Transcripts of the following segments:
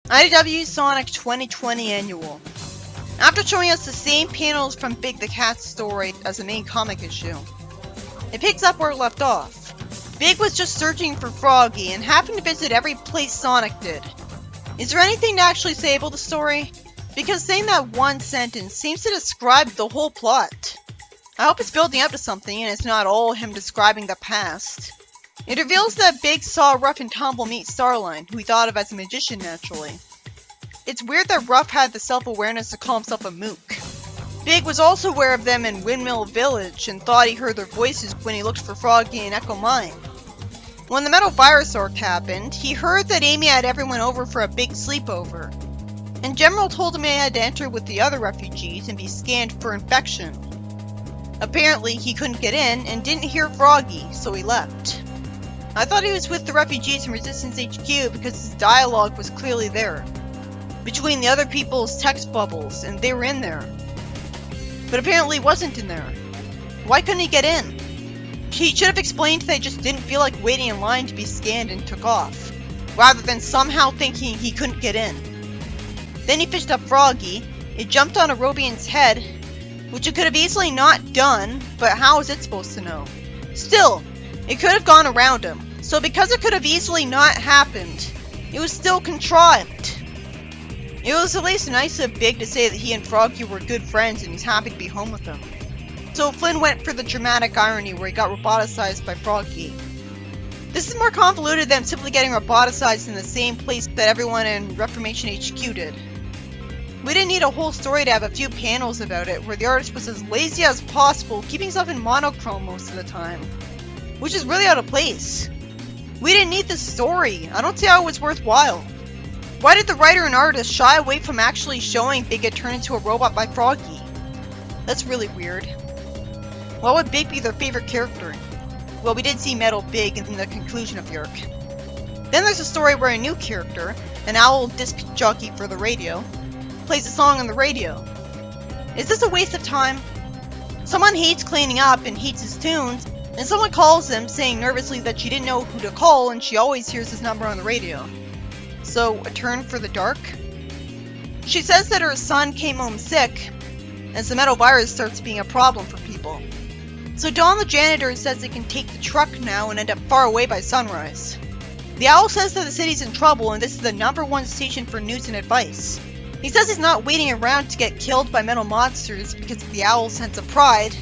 IDW Sonic 2020 Annual. After showing us the same panels from Big the Cat's story as the main comic issue, it picks up where it left off. Big was just searching for Froggy and happened to visit every place Sonic did. Is there anything to actually say about the story? Because saying that one sentence seems to describe the whole plot. I hope it's building up to something and it's not all him describing the past. It reveals that Big saw Ruff and Tumble meet Starline, who he thought of as a magician naturally. It's weird that Ruff had the self-awareness to call himself a mook. Big was also aware of them in Windmill Village and thought he heard their voices when he looked for Froggy in Echo Mine. When the Metal Virus arc happened, he heard that Amy had everyone over for a big sleepover, and General told him he had to enter with the other refugees and be scanned for infection. Apparently, he couldn't get in and didn't hear Froggy, so he left. I thought he was with the refugees in Resistance HQ because his dialogue was clearly there, between the other people's text bubbles, and they were in there. But apparently wasn't in there. Why couldn't he get in? He should have explained they just didn't feel like waiting in line to be scanned and took off, rather than somehow thinking he couldn't get in. Then he fished up Froggy, it jumped on Aerobian's head, which it could have easily not done, but how is it supposed to know? Still, it could have gone around him, so because it could have easily not happened, it was still contrived. It was at least nice of Big to say that he and Froggy were good friends and he's happy to be home with them. So Flynn went for the dramatic irony where he got roboticized by Froggy. This is more convoluted than simply getting roboticized in the same place that everyone in Reformation HQ did. We didn't need a whole story to have a few panels about it where the artist was as lazy as possible, keeping stuff in monochrome most of the time, which is really out of place. We didn't need this story. I don't see how it was worthwhile. Why did the writer and artist shy away from actually showing Big get turned into a robot by Froggy? That's really weird. Why would Big be their favorite character? Well, we did see Metal Big in the conclusion of the arc. Then there's a story where a new character, an owl disc jockey for the radio, plays a song on the radio. Is this a waste of time? Someone hates cleaning up and hates his tunes, and someone calls him saying nervously that she didn't know who to call and she always hears his number on the radio. So, a turn for the dark? She says that her son came home sick, as the Metal Virus starts being a problem for people. So Dawn the janitor says they can take the truck now and end up far away by sunrise. The owl says that the city's in trouble and this is the #1 station for news and advice. He says he's not waiting around to get killed by metal monsters because of the owl's sense of pride,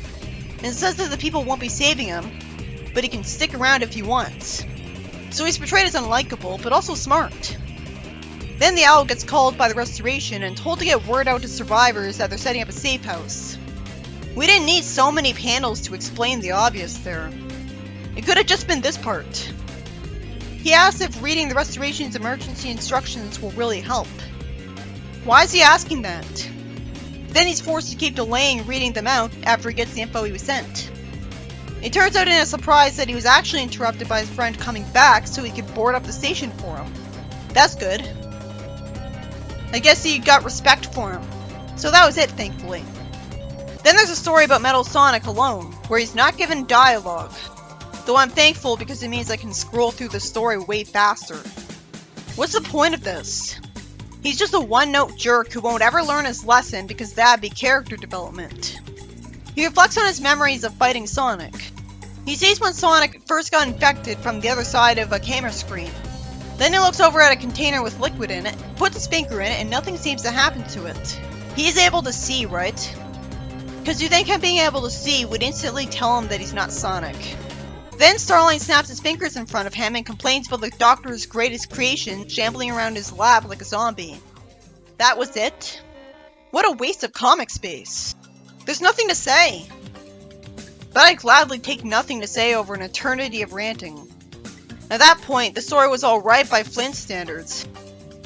and says that the people won't be saving him, but he can stick around if he wants. So he's portrayed as unlikable, but also smart. Then the owl gets called by the Restoration and told to get word out to survivors that they're setting up a safe house. We didn't need so many panels to explain the obvious there. It could have just been this part. He asks if reading the Restoration's emergency instructions will really help. Why is he asking that? Then he's forced to keep delaying reading them out after he gets the info he was sent. It turns out in a surprise that he was actually interrupted by his friend coming back so he could board up the station for him. That's good. I guess he got respect for him. So that was it, thankfully. Then there's a story about Metal Sonic alone, where he's not given dialogue. Though I'm thankful because it means I can scroll through the story way faster. What's the point of this? He's just a one-note jerk who won't ever learn his lesson because that'd be character development. He reflects on his memories of fighting Sonic. He sees when Sonic first got infected from the other side of a camera screen. Then he looks over at a container with liquid in it, puts his finger in it, and nothing seems to happen to it. He's able to see, right? Because you think him being able to see would instantly tell him that he's not Sonic. Then Starline snaps his fingers in front of him and complains about the Doctor's greatest creation shambling around his lab like a zombie. That was it? What a waste of comic space. There's nothing to say. But I'd gladly take nothing to say over an eternity of ranting. At that point, the story was alright by Flynn's standards,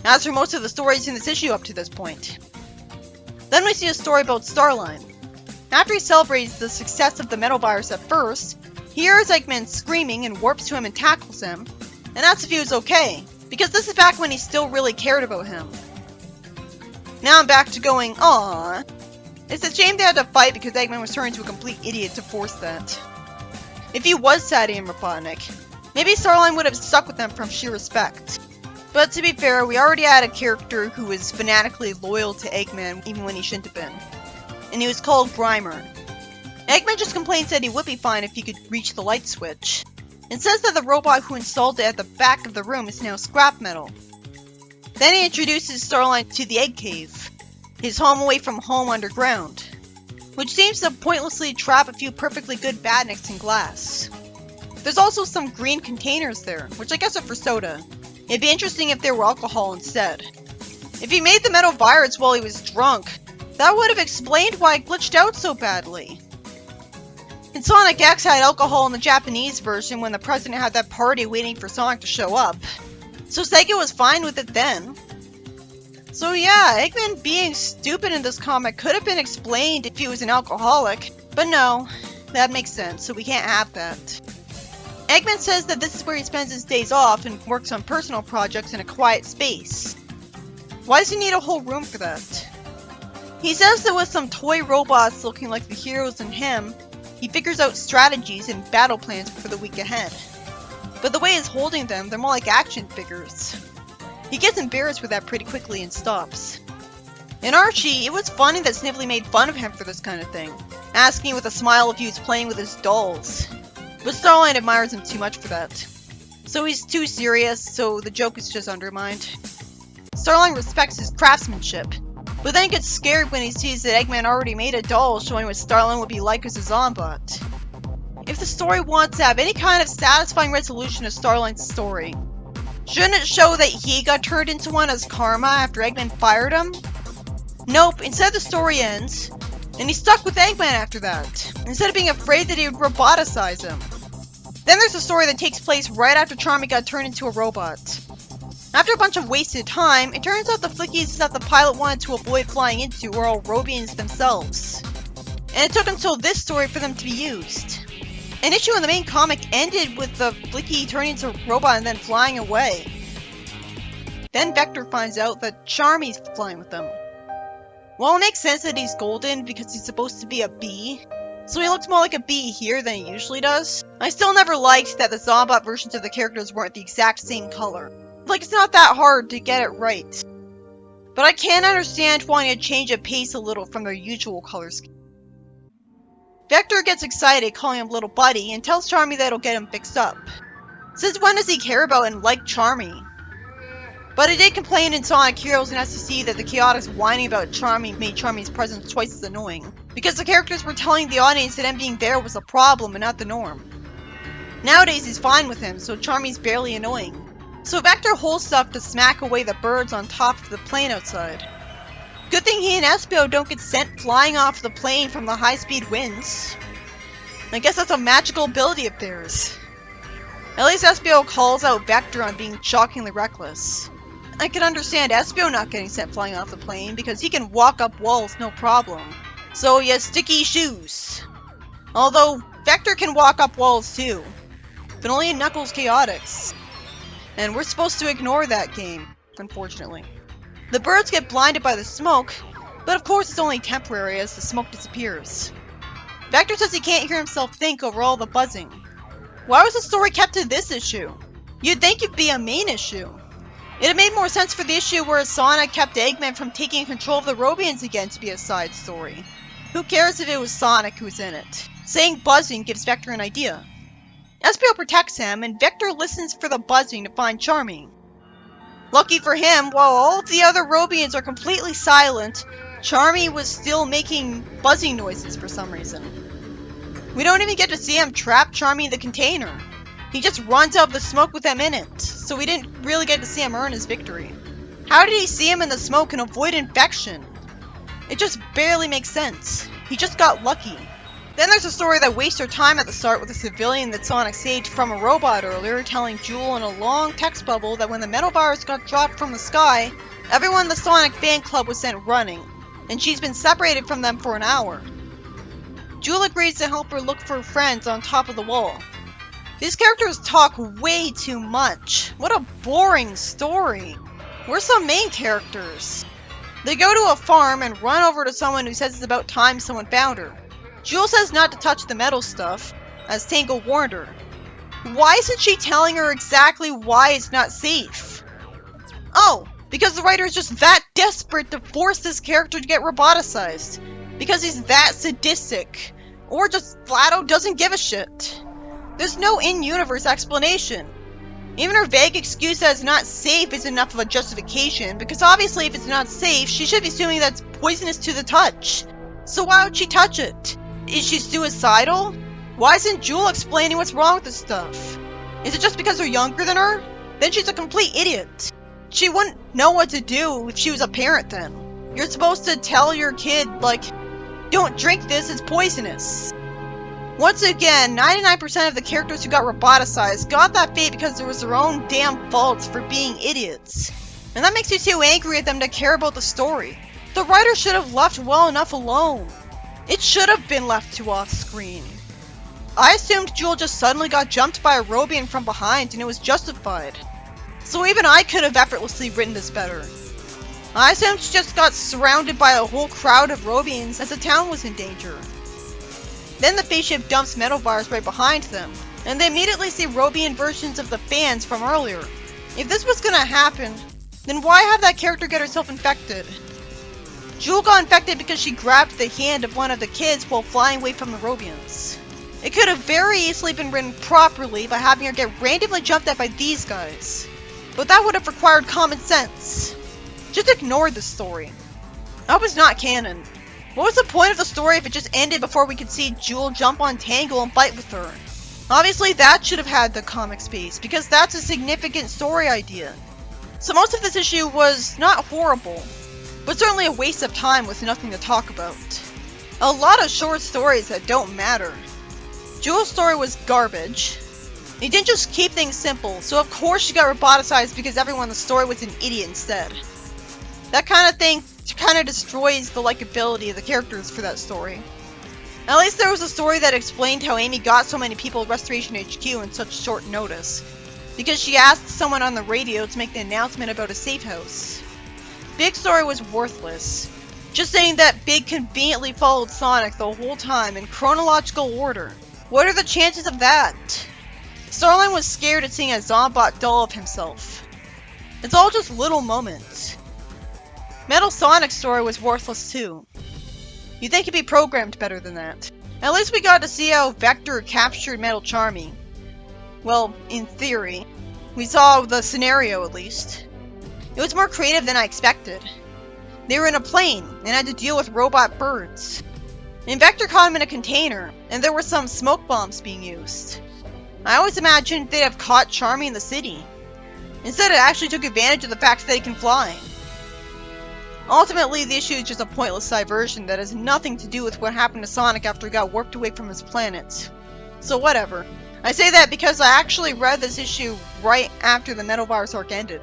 as for most of the stories in this issue up to this point. Then we see a story about Starline. After he celebrates the success of the Metal Virus at first, he hears Eggman screaming and warps to him and tackles him, and asks if he was okay, because this is back when he still really cared about him. Now I'm back to going, aww. It's a shame they had to fight because Eggman was turned into a complete idiot to force that. If he was Sadie and Robotnik, maybe Starline would have stuck with them from sheer respect. But to be fair, we already had a character who was fanatically loyal to Eggman even when he shouldn't have been. And he was called Grimer. Eggman just complains that he would be fine if he could reach the light switch, and says that the robot who installed it at the back of the room is now scrap metal. Then he introduces Starline to the Egg Cave, his home away from home underground, which seems to pointlessly trap a few perfectly good badniks in glass. There's also some green containers there, which I guess are for soda. It'd be interesting if they were alcohol instead. If he made the metal virus while he was drunk, that would have explained why it glitched out so badly. And Sonic X had alcohol in the Japanese version when the president had that party waiting for Sonic to show up. So Sega was fine with it then. So yeah, Eggman being stupid in this comic could have been explained if he was an alcoholic, but no, that makes sense, so we can't have that. Eggman says that this is where he spends his days off and works on personal projects in a quiet space. Why does he need a whole room for that? He says that with some toy robots looking like the heroes in him, he figures out strategies and battle plans for the week ahead. But the way he's holding them, they're more like action figures. He gets embarrassed with that pretty quickly and stops. In Archie, it was funny that Snively made fun of him for this kind of thing, asking with a smile if he was playing with his dolls. But Starline admires him too much for that. So he's too serious, so the joke is just undermined. Starline respects his craftsmanship, but then gets scared when he sees that Eggman already made a doll showing what Starline would be like as a Zombot. If the story wants to have any kind of satisfying resolution to Starline's story, shouldn't it show that he got turned into one as karma after Eggman fired him? Nope, instead the story ends, and he's stuck with Eggman after that, instead of being afraid that he would roboticize him. Then there's a story that takes place right after Charmy got turned into a robot. After a bunch of wasted time, it turns out the flickies that the pilot wanted to avoid flying into were all Robians themselves. And it took until this story for them to be used. An issue in the main comic ended with the flicky turning into a robot and then flying away. Then Vector finds out that Charmy's flying with them. Well, it makes sense that he's golden because he's supposed to be a bee, so he looks more like a bee here than he usually does. I still never liked that the Zombot versions of the characters weren't the exact same color. Like, it's not that hard to get it right. But I can understand wanting to change a pace a little from their usual color scheme. Vector gets excited calling him Little Buddy and tells Charmy that it'll get him fixed up. Since when does he care about and like Charmy? But he did complain in Sonic Heroes and SCC that the Chaotix whining about Charmy made Charmy's presence twice as annoying, because the characters were telling the audience that him being there was a problem and not the norm. Nowadays he's fine with him, so Charmy's barely annoying. So Vector holds stuff to smack away the birds on top of the plane outside. Good thing he and Espio don't get sent flying off the plane from the high-speed winds. I guess that's a magical ability of theirs. At least Espio calls out Vector on being shockingly reckless. I can understand Espio not getting sent flying off the plane because he can walk up walls no problem. So he has sticky shoes. Although Vector can walk up walls too, but only in Knuckles Chaotix. And we're supposed to ignore that game, unfortunately. The birds get blinded by the smoke, but of course it's only temporary as the smoke disappears. Vector says he can't hear himself think over all the buzzing. Why was the story kept to this issue? You'd think it'd be a main issue. It'd made more sense for the issue where Sonic kept Eggman from taking control of the Robians again to be a side story. Who cares if it was Sonic who's in it? Saying buzzing gives Vector an idea. Espio protects him, and Vector listens for the buzzing to find Charmy. Lucky for him, while all of the other Robians are completely silent, Charmy was still making buzzing noises for some reason. We don't even get to see him trap Charmy in the container. He just runs out of the smoke with him in it, so we didn't really get to see him earn his victory. How did he see him in the smoke and avoid infection? It just barely makes sense. He just got lucky. Then there's a story that wastes our time at the start with a civilian that Sonic saved from a robot earlier, telling Jewel in a long text bubble that when the metal virus got dropped from the sky, everyone in the Sonic fan club was sent running, and she's been separated from them for an hour. Jewel agrees to help her look for friends on top of the wall. These characters talk way too much. What a boring story. Where's some main characters? They go to a farm and run over to someone who says it's about time someone found her. Jewel says not to touch the metal stuff, as Tangle warned her. Why isn't she telling her exactly why it's not safe? Oh, because the writer is just that desperate to force this character to get roboticized. Because he's that sadistic. Or just flat out doesn't give a shit. There's no in-universe explanation. Even her vague excuse that it's not safe is enough of a justification, because obviously if it's not safe, she should be assuming that's poisonous to the touch. So why would she touch it? Is she suicidal? Why isn't Jewel explaining what's wrong with this stuff? Is it just because they're younger than her? Then she's a complete idiot. She wouldn't know what to do if she was a parent then. You're supposed to tell your kid, like, don't drink this, it's poisonous. Once again, 99% of the characters who got roboticized got that fate because it was their own damn faults for being idiots. And that makes you too angry at them to care about the story. The writer should have left well enough alone. It should have been left to off-screen. I assumed Jewel just suddenly got jumped by a Robian from behind and it was justified. So even I could have effortlessly written this better. I assumed she just got surrounded by a whole crowd of Robians as the town was in danger. Then the spaceship dumps metal virus right behind them, and they immediately see Robian versions of the fans from earlier. If this was gonna happen, then why have that character get herself infected? Jewel got infected because she grabbed the hand of one of the kids while flying away from the Robians. It could have very easily been written properly by having her get randomly jumped at by these guys. But that would have required common sense. Just ignore this story. That was not canon. What was the point of the story if it just ended before we could see Jewel jump on Tangle and fight with her? Obviously that should have had the comic space, because that's a significant story idea. So most of this issue was not horrible, but certainly a waste of time with nothing to talk about. A lot of short stories that don't matter. Jewel's story was garbage. He didn't just keep things simple, so of course she got roboticized because everyone in the story was an idiot instead. That kind of thing kind of destroys the likability of the characters for that story. At least there was a story that explained how Amy got so many people at Restoration HQ in such short notice, because she asked someone on the radio to make the announcement about a safe house. Big's story was worthless, just saying that Big conveniently followed Sonic the whole time in chronological order. What are the chances of that? Starline was scared at seeing a Zombot doll of himself. It's all just little moments. Metal Sonic's story was worthless too. You'd think he'd be programmed better than that. At least we got to see how Vector captured Metal Charmy. Well, in theory. We saw the scenario at least. It was more creative than I expected. They were in a plane and had to deal with robot birds. And Vector caught him in a container, and there were some smoke bombs being used. I always imagined they'd have caught Charmy in the city. Instead, it actually took advantage of the fact that he can fly. Ultimately, the issue is just a pointless diversion that has nothing to do with what happened to Sonic after he got warped away from his planet. So whatever. I say that because I actually read this issue right after the Metal Virus arc ended.